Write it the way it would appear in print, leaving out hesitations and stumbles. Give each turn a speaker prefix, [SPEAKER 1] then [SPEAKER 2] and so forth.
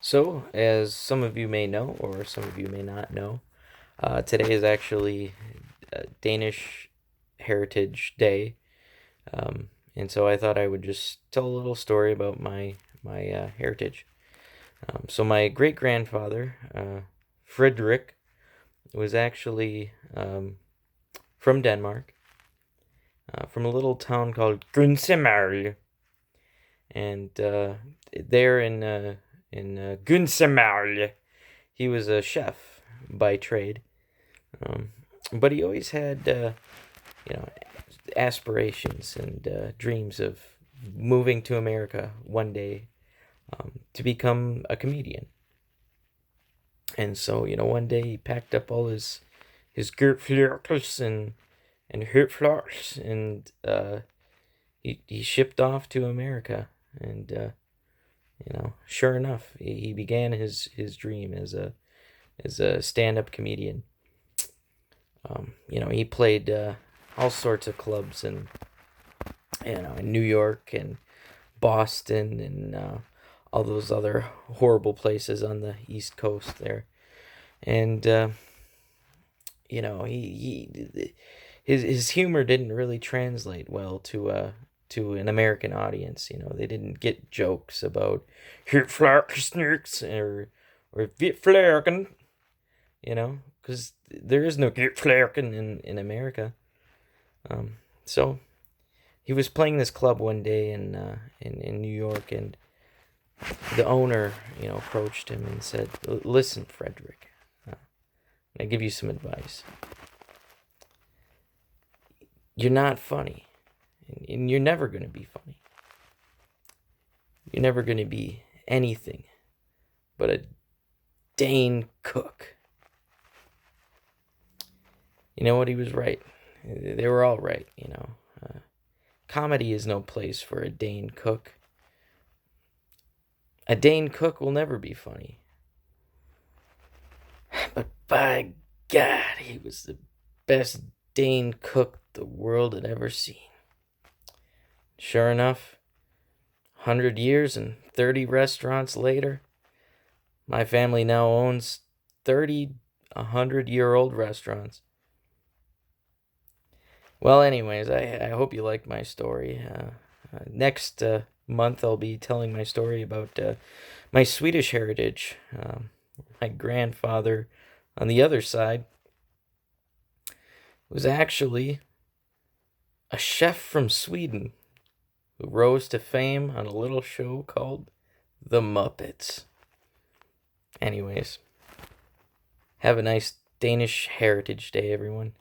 [SPEAKER 1] So, as some of you may know, or some of you may not know, today is actually Danish Heritage Day, and so I thought I would just tell a little story about my heritage. So, my great grandfather, Frederick, was actually from Denmark, from a little town called Gunsemarl, and there in Gunsemarl, he was a chef by trade, um, but he always had you know aspirations and dreams of moving to America one day to become a comedian. And so one day he packed up all his Gertflirters and Hurtflars and he shipped off to America. And sure enough, he began his dream as a stand-up comedian. He played all sorts of clubs in New York and Boston and all those other horrible places on the East Coast there. And his humor didn't really translate well to an American audience. They didn't get jokes about Hitlerknirks or Vitflerken, because there is no Vitflerken in America. So he was playing this club one day in New York, and the owner, approached him and said, "Listen, Frederick, I give you some advice. You're not funny, and you're never going to be funny. You're never going to be anything but a Dane cook." You know what? He was right. They were all right. Comedy is no place for a Dane cook. A Dane cook will never be funny. But by God, he was the best Dane cook the world had ever seen. Sure enough, 100 years and 30 restaurants later, my family now owns 30 100-year-old restaurants. Well, anyways, I hope you liked my story. Next month, I'll be telling my story about my Swedish heritage. My grandfather, on the other side, was actually a chef from Sweden who rose to fame on a little show called The Muppets. Anyways, have a nice Danish Heritage Day, everyone.